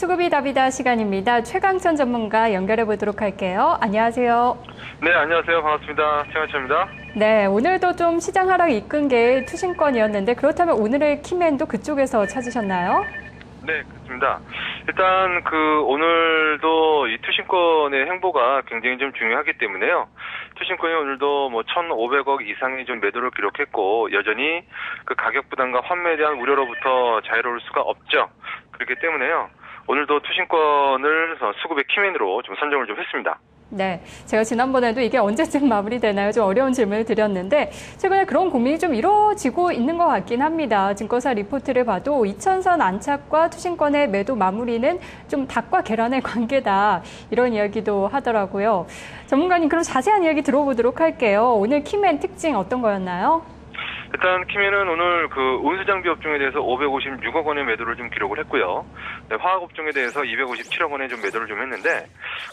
수급이 답이다 시간입니다. 최강천 전문가 연결해 보도록 할게요. 안녕하세요. 네, 안녕하세요. 반갑습니다. 최강천입니다. 네, 오늘도 좀 시장 하락 이끈 게 투신권이었는데 그렇다면 오늘의 키맨도 그쪽에서 찾으셨나요? 네, 그렇습니다. 일단 오늘도 이 투신권의 행보가 굉장히 좀 중요하기 때문에요. 투신권이 오늘도 1,500억 이상의 좀 매도를 기록했고 여전히 그 가격 부담과 환매에 대한 우려로부터 자유로울 수가 없죠. 그렇기 때문에요. 오늘도 투신권을 수급의 키맨으로 좀 선정을 좀 했습니다. 네, 제가 지난번에도 이게 언제쯤 마무리되나요? 좀 어려운 질문을 드렸는데 최근에 그런 고민이 좀 이루어지고 있는 것 같긴 합니다. 증권사 리포트를 봐도 2000선 안착과 투신권의 매도 마무리는 좀 닭과 계란의 관계다. 이런 이야기도 하더라고요. 전문가님, 그럼 자세한 이야기 들어보도록 할게요. 오늘 키맨 특징 어떤 거였나요? 일단 키맨은 오늘 운수장비 업종에 대해서 556억 원의 매도를 좀 기록을 했고요. 네, 화학 업종에 대해서 257억 원의 좀 매도를 좀 했는데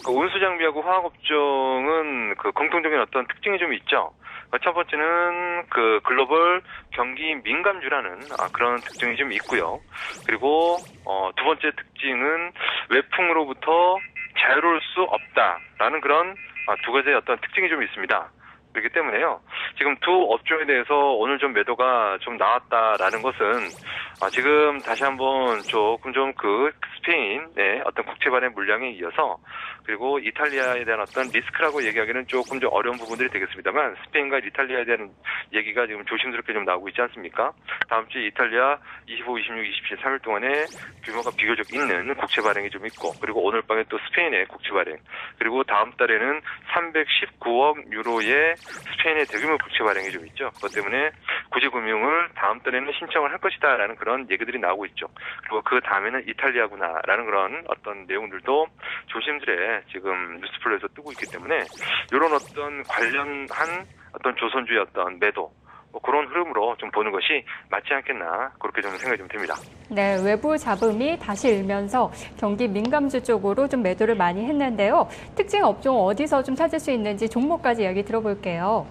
운수장비하고 화학 업종은 공통적인 어떤 특징이 좀 있죠. 첫 번째는 글로벌 경기 민감주라는 그런 특징이 좀 있고요. 그리고 두 번째 특징은 외풍으로부터 자유로울 수 없다라는 그런 두 가지의 어떤 특징이 좀 있습니다. 그렇기 때문에요. 지금 두 업종에 대해서 오늘 좀 매도가 좀 나왔다라는 것은 지금 다시 한번 조금 좀 스페인의 어떤 국채 발행 물량에 이어서 그리고 이탈리아에 대한 어떤 리스크라고 얘기하기는 조금 좀 어려운 부분들이 되겠습니다만 스페인과 이탈리아에 대한 얘기가 지금 조심스럽게 좀 나오고 있지 않습니까? 다음 주에 이탈리아 25, 26, 27, 3일 동안에 규모가 비교적 있는 국채 발행이 좀 있고 그리고 오늘 밤에 또 스페인의 국채 발행 그리고 다음 달에는 319억 유로의 스페인의 대규모 국채 발행이 좀 있죠. 그것 때문에 구제금융을 다음 달에는 신청을 할 것이다라는 그런 얘기들이 나오고 있죠. 그리고 그 다음에는 이탈리아구나라는 그런 어떤 내용들도 조심스레 지금 뉴스플로에서 뜨고 있기 때문에 이런 어떤 관련한 어떤 조선주의 어떤 매도 그런 흐름으로 좀 보는 것이 맞지 않겠나 그렇게 좀 생각이 좀 듭니다. 네, 외부 자금이 다시 일면서 경기 민감주 쪽으로 좀 매도를 많이 했는데요. 특징 업종 어디서 좀 찾을 수 있는지 종목까지 이야기 들어볼게요.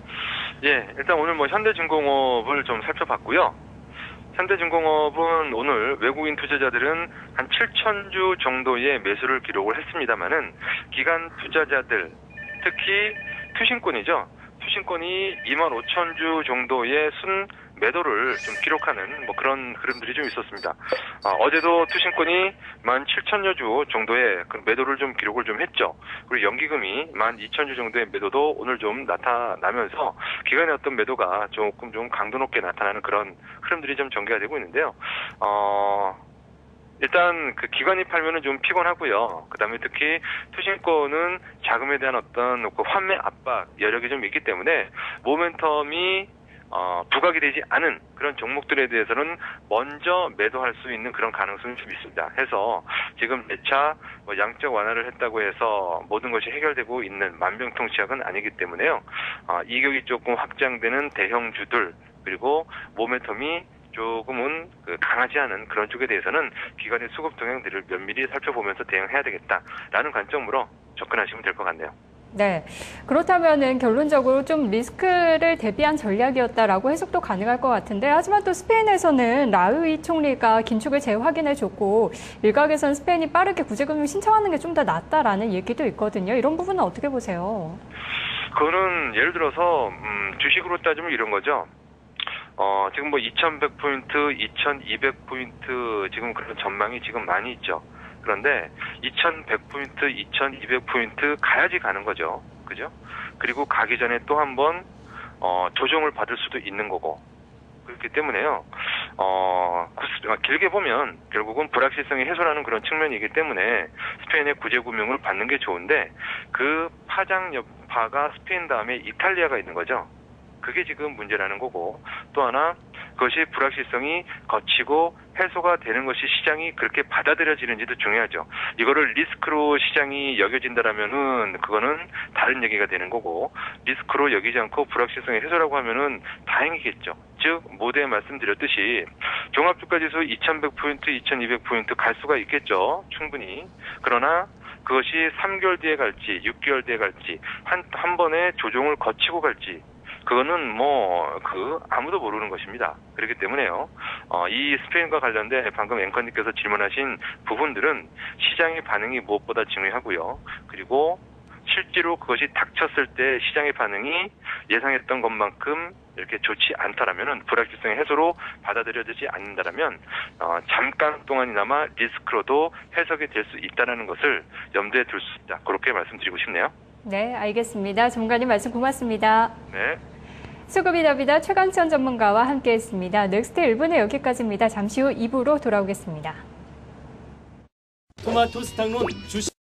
예, 일단 오늘 현대중공업을 좀 살펴봤고요. 현대중공업은 오늘 외국인 투자자들은 한 7,000주 정도의 매수를 기록을 했습니다만은 기관 투자자들 특히 투신권이죠. 투신권이 25,000주 정도의 순 매도를 좀 기록하는 그런 흐름들이 좀 있었습니다. 어제도 투신권이 17,000여 주 정도의 그 매도를 좀 기록을 좀 했죠. 그리고 연기금이 12,000주 정도의 매도도 오늘 좀 나타나면서 기관의 어떤 매도가 조금 좀 강도 높게 나타나는 그런 흐름들이 좀 전개가 되고 있는데요. 일단 기관이 팔면은 좀 피곤하고요. 그다음에 특히 투신권은 자금에 대한 어떤 환매 압박 여력이 좀 있기 때문에 모멘텀이 부각이 되지 않은 그런 종목들에 대해서는 먼저 매도할 수 있는 그런 가능성이 좀 있습니다. 해서 지금 매차 양적 완화를 했다고 해서 모든 것이 해결되고 있는 만병통치약은 아니기 때문에요. 이격이 조금 확장되는 대형주들 그리고 모멘텀이 조금은 강하지 않은 그런 쪽에 대해서는 기관의 수급 동향들을 면밀히 살펴보면서 대응해야 되겠다라는 관점으로 접근하시면 될 것 같네요. 네, 그렇다면은 결론적으로 좀 리스크를 대비한 전략이었다라고 해석도 가능할 것 같은데 하지만 또 스페인에서는 라우이 총리가 긴축을 재확인해줬고 일각에서는 스페인이 빠르게 구제금융 신청하는 게 좀 더 낫다라는 얘기도 있거든요. 이런 부분은 어떻게 보세요? 그거는 예를 들어서 주식으로 따지면 이런 거죠. 지금 2,100포인트, 2,200포인트 지금 그런 전망이 지금 많이 있죠. 그런데 2,100포인트, 2,200포인트 가야지 가는 거죠. 그죠? 그리고 가기 전에 또 한 번 조정을 받을 수도 있는 거고. 그렇기 때문에요. 길게 보면 결국은 불확실성이 해소라는 그런 측면이기 때문에 스페인의 구제금융을 받는 게 좋은데 그 파장 여파가 스페인 다음에 이탈리아가 있는 거죠. 그게 지금 문제라는 거고 또 하나 그것이 불확실성이 거치고 해소가 되는 것이 시장이 그렇게 받아들여지는지도 중요하죠. 이거를 리스크로 시장이 여겨진다라면은 그거는 다른 얘기가 되는 거고 리스크로 여기지 않고 불확실성의 해소라고 하면은 다행이겠죠. 즉 모두에 말씀드렸듯이 종합주가지수 2,100포인트, 2,200포인트 갈 수가 있겠죠. 충분히. 그러나 그것이 3개월 뒤에 갈지 6개월 뒤에 갈지 한 번에 조정을 거치고 갈지 그거는 아무도 모르는 것입니다. 그렇기 때문에요. 이 스페인과 관련된 방금 앵커님께서 질문하신 부분들은 시장의 반응이 무엇보다 중요하고요. 그리고 실제로 그것이 닥쳤을 때 시장의 반응이 예상했던 것만큼 이렇게 좋지 않다라면은 불확실성의 해소로 받아들여지지 않는다라면 잠깐 동안이나마 리스크로도 해석이 될 수 있다는 것을 염두에 둘 수 있다. 그렇게 말씀드리고 싶네요. 네, 알겠습니다. 전문가님 말씀 고맙습니다. 네. 수급이답이다 최강천 전문가와 함께했습니다. 넥스트 1부는 여기까지입니다. 잠시 후 2부로 돌아오겠습니다. 토마토 스탁론 주식